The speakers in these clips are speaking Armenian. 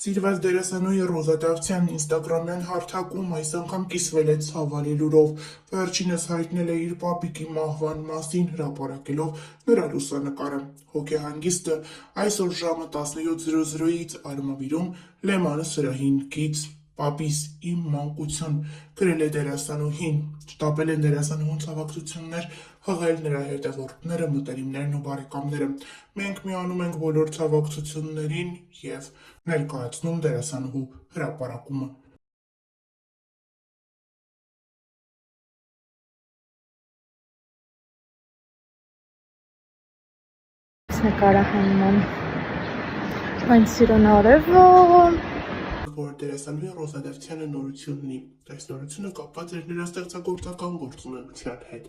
Սիրված դերասանուհի Ռոզա Դավթյանն ինստագրամյան հարթակում այս անգամ կիսվել է ցավալի լուրով։ Վերջինս հայտնել է իր պապիկի մահվան մասին, հրապարակելով նրա լուսանկարը։ Հոգեհանգիստը այսօր ժամը 17:00-ից Արմավիրում Լեմանը սրահին կից «Պապիս, իմ մանկություն» գրել է դերասանուհին։ Շտապել են դերասանուհուն ցավակցություններ հղել նրա հետևորդները, մտերիմներն ու բարեկամները։ Մենք միանում ենք բոլոր ցավակցություններին և ներկայացնում դերասանուհու հրապարակումը։ Նկարահանման այն սիրուն արևոն որ դերասանուհի Ռոզա Դավթյանը նորություն ունի։ Այս նորությունը կապված էր նրա ստեղծագործական գործունեության հետ։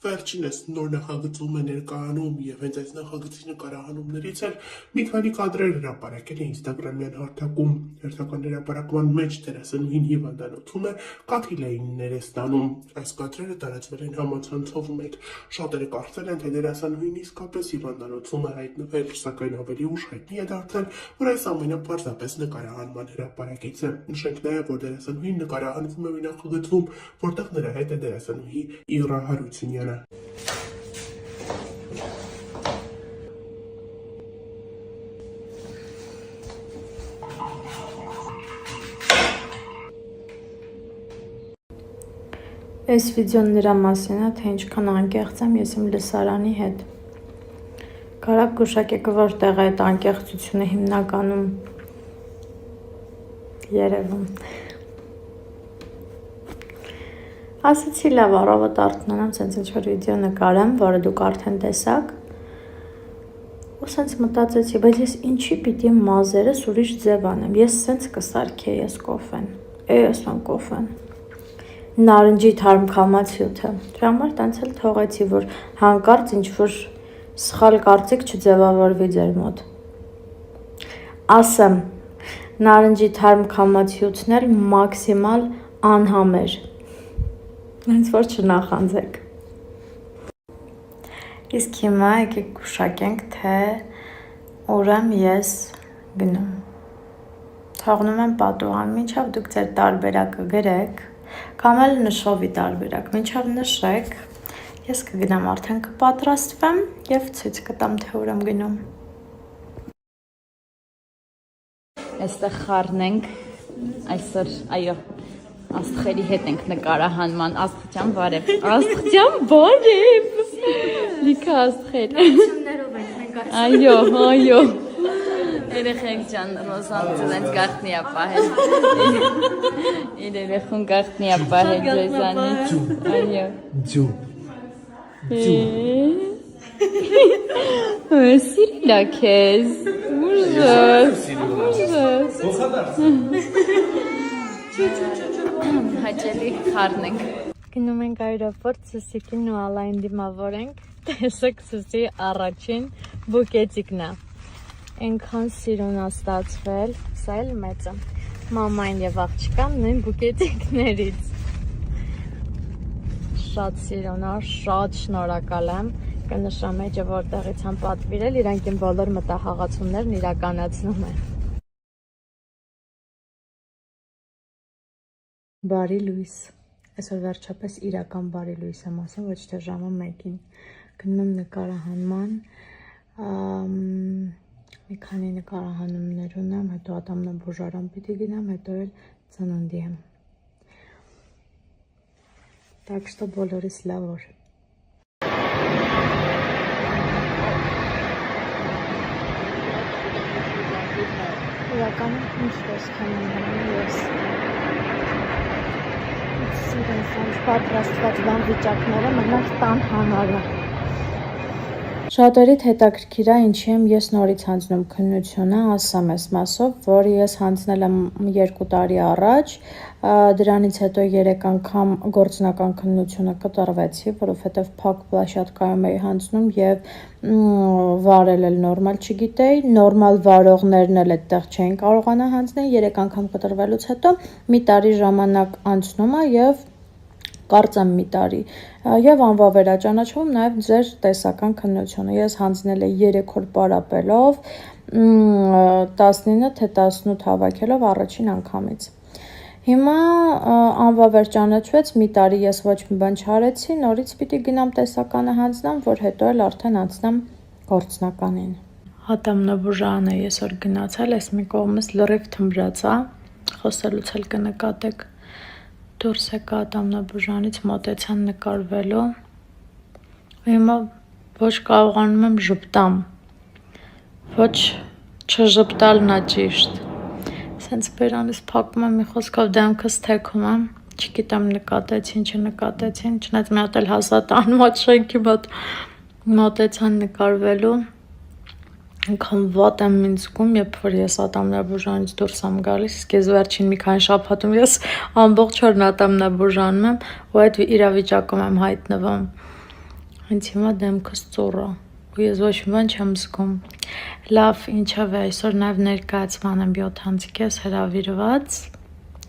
Վերջինս նոր նախագծում է ներկայանում և հենց այս նախագծի նկարահանումներից էլ մի քանի կադրեր հրապարակել է ինստագրամյան հարթակում։ Հերթական հրապարակման մեջ դերասանուհին հիվանդանոցում է, կաթիլային է ստանում։ Այս կադրերը տարածվել են համացանցով մեկ։ Շատերը կարծել են, թե դերասանուհին իսկապես հիվանդանոցում է հայտնվել, սակայն ավելի ուշ հայտնի է դարձել, որ այս ամենը պարզապես նկարահանման հրապարակից է։ Նշենք նաև, որ դերասանուհին նկարահանվում է մի նախագծում, որտեղ նրա հետ է դերասանուհի Իռա Հարությունյանը։ Այս վիդեոն նրա մասին է, թե ինչքան անկեղծ եմ ես իմ լսարանի հետ։ Կարակ գուշակեք, որտեղ է այդ անկեղծությունը հիմնականում երևում։ Ասացի լավ, առավոտ արթնանամ, սենց ինչ-որ վիդեո նկարեմ, որը դուք արդեն տեսաք։ Ու սենց մտածեցի, բայց ես ինչի պիտի մազերս ուրիշ ձև անեմ։ Ես սենց կսարքեի ես կոֆեն։ Ես ան կոֆեն։ Նարնջի թարմ քամացյութը։ Դրա համար տենց էլ թողեցի, որ հանկարծ ինչ-որ սխալ կարծիք չձևավորվի ձեր մոտ։ Ասեմ, նարնջի թարմ քամացյութն էլ մաքսիմալ անհամեր։ Հենց որ չնախանձեք։ Իսկ հիմա եկեք գուշակենք, թե ուր եմ ես գնում։ Թողնում եմ պատուհան, մինչև դուք ձեր տարբերակը գրեք, կամ էլ նշովի տարբերակ, մինչև նշեք, ես կգնամ արդեն կպատրաստվեմ և ցույց կտամ, թե ուր եմ գնում։ Այստեղ խառնենք, այսօր, այո, աստղերի հետ ենք նկարահանման, աստղջան բարև, աստղջան բարև, լիքը աստղեր, այո, երեխեք ջան, Ռոզան ձեզ գաղտնի է պահել, իր երեխուն գաղտնի է պահել ձեզանից, այո, սիրիլ է քեզ, ուժս, հաճելի խառնենք։ Գնում ենք այրոպորտ, Սուսիկին ու Ալային դիմավորենք, տեսեք Սուսի առաջին բուկետիկն է։ Ենքան սիրուն է ստացվել, սա էլ մեծը, մամային և աղջկան նույն բուկետիկներից։ Շատ սիրուն է, շատ շնորհակալ եմ, կնշամ էջը որտեղից եմ պատվիրել, իրանք իմ բոլոր մտահաղացումներն իրականացնում են։ Բարի լույս, այսօր վերջապես իրական բարի լույս եմ ասում, ոչ թե ժամը 1-ին, գնում եմ նկարահանման, մի քանի նկարահանումներ ունեմ, հետո ատամնաբուժարան պիտի գնամ, հետո էլ ծննդի եմ։ Так что բոլորիս լավ օր։ Իրականում ինչ տեսքան եմ ես։ Սիրում սենց պատրաստված բան վիճակները մնաց տան համարը։ Շատերիդ հետաքրքիր է ինչի եմ ես նորից հանձնում քննությունը, ասեմ այս մասով, որ ես հանձնել եմ 2 տարի առաջ, դրանից հետո 3 անգամ գործնական քննությունը կտրվեցի, որովհետև փակ պլաշատկայում էի հանձնում և վարել էլ նորմալ չգիտեի, նորմալ վարողներն էլ այդտեղ չէին կարողանա հանձնել, 3 անգամ կտրվելուց հետո մի տարի ժամանակ անցնում է և կարծեմ մի տարի եւ անվավերաճանաչում նաեւ ձեր տեսական քննությունը ես հանձնել եմ 3 օր պարապելով 19 թե 18 հավաքելով առաջին անգամից հիմա անվավերաճանաչվեց մի տարի ես ոչ մի բան չարեցի նորից պիտի գնամ տեսականը հանձնամ որ հետո էլ արդեն անցնեմ գործնականին Ատամնաբուժանը այսօր գնացել ես մի կողմից լրիվ թմրած է խոսելուց էլ կնկատեք դուրս եկա ատամնաբուժանից մոտեցան նկարվելու հիմա ոչ կարողանում եմ ժպտամ ոչ չժպտալն է ճիշտ սենց բերանից փակում եմ մի խոսքով դեմքս թեքում եմ չգիտեմ նկատեցին չնկատեցին չնայած մի հատ էլ հաստատ անմոտ շենքի մոտեցան նկարվելու Անկամ վատ եմ ինձ զգում, երբ որ ես ատամնաբուժանից դուրս եմ գալիս, իսկ ես վերջին մի քանի շաբաթում ես ամբողջ օրն ատամնաբուժանում եմ ու այդ իրավիճակում եմ հայտնվում։ Հենց հիմա դեմքս ծուռ է ու ես ոչ մի բան չեմ զգում։ Լավ, ինչով է, այսօր նաև ներկայացման եմ 7 անցիկ ես հրավիրված,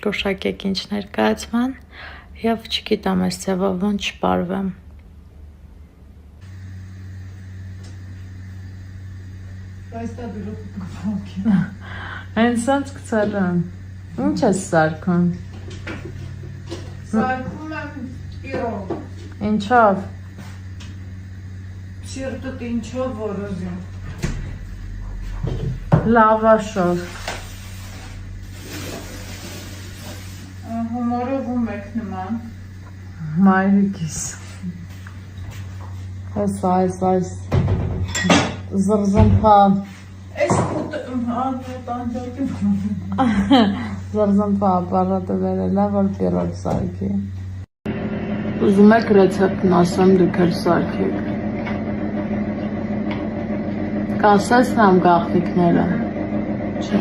գուշակեք ինչ ներկայացման եւ չգիտեմ այս ձևով ոնց չպարվեմ։ Հենց սենց կցել եմ, ինչ ես սարքում? Սարքում եմ իրով, Ինչով? սիրտուտ ինչով որոզում, Լավաշով հումորով ու մեկ նման, Մայրիկիս Այս Զրզմփա ես տանջակի Զրզմփա ապարատը վերելա, որ պիրոտ սարքի Ուզում եք ռեցեպտն ասեմ դուք էլ սարքեք Կասեցնամ գաղտնիքները Չէ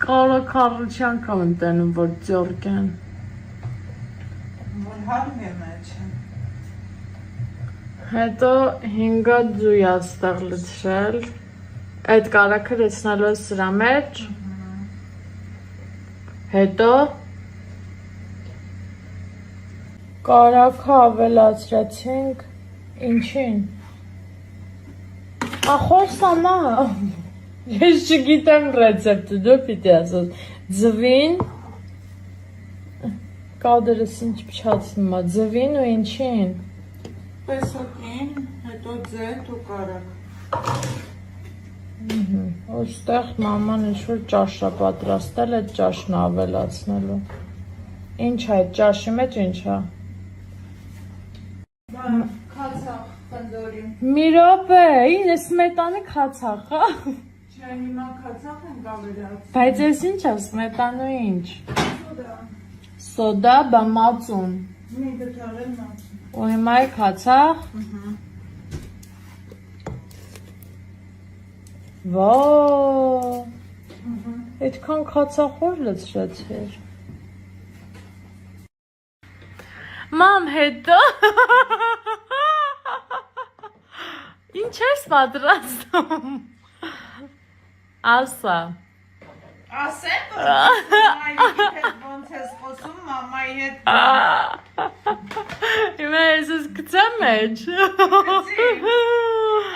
Կարոք առուչի անգամ եմ տենում, որ ձորք են որ հարվ է մեջը, Հետո 5 ձույ աստեղ լցրել Այդ կարաքը լցնելու է սրա մեջ Հետո Կարաքը ավելացրեցինք Ինչին Ախորսանա Ես չգիտեմ ռեցեպտը, դու պիտի ասես Ձվին Կադրս ինչ փչացնում է, ձվին ու ինչին պեսոկին, հետո ձետ ու կարակ, Ոստեղ մաման ինչ-որ ճաշ է պատրաստել, այդ ճաշն ավելացնելու Ինչ է, այդ ճաշի մեջ ինչ է կացախ խնդորին, Մի րոպե, ինը սմետանի քացախ է չէ հիմա կացախ են կավերած, Բայց ես ինչ է, սմետանու ինչ սոդա, Սոդա, բա մածուն մի գտարել մացում, Ու հիմա է քացախ Վաա Այդքան քացախոր լցրեցիր Մամ, հետո Ինչ ես պատրաստում Ասա ասեմ, որ մամայի հետ ոնց ես խոսում, մամայի հետ Հիմա ես ես կծեմ մեջ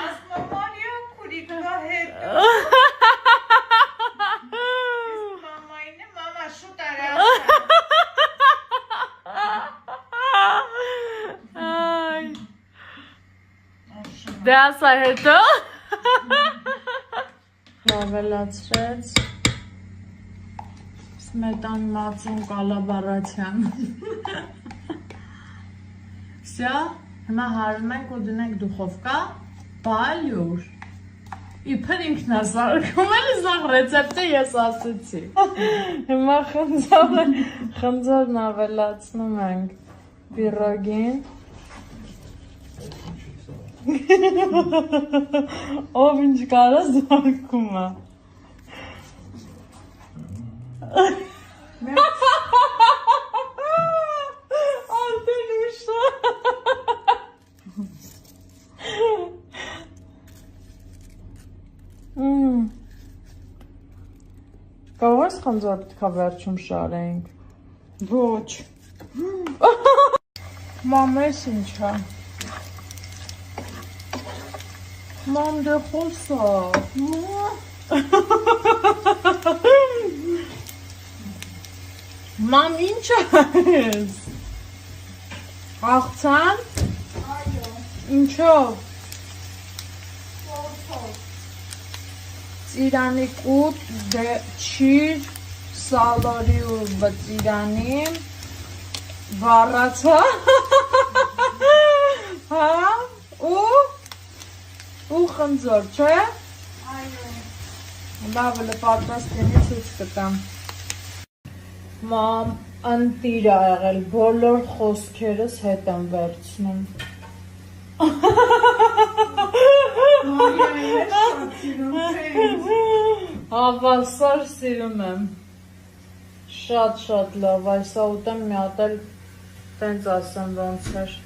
ասմա մարիա կուրիկվա հետ, մամային է, մամա շուտ արա Այ Դե ասա հետո Ավելացրեց Սմետան մածուն կալաբարացյան Սյա, հիմա հարում ենք ու դնենք դուխովկա Բալյուր Իպր ինքն է սարքում էլի սաղ ռեցեպտը ես ասեցի Հիմա խնձորն ավելացնում ենք Պիրոգին Ով ինչ կարա զարկում է Անդեն ուշա խնձոր պետքա վերջում շարենք։ Ոչ։ Մամես ինչա։ Մամ դե խոսա։ Մամ ինչ ես։ Աղցան։ Այո, Ինչով։ փոփոխ։ Ծիրանի կուտ, դե չիր, սալորի ու բծիրանի, վառացա, հա, ու խնձոր, չէ։ Այո, Լավ էլ պատրաստինի ցույց կտամ։ Մամ, ընտիր ա եղել, բոլոր խոսքերս հետ եմ վերցնում։ Մարիա, ես շատ սիրում քեզ։ Հավասար սիրում եմ։ Շատ լավ, այսա ուտեմ մի հատ էլ տենց ասեմ ոնց էր։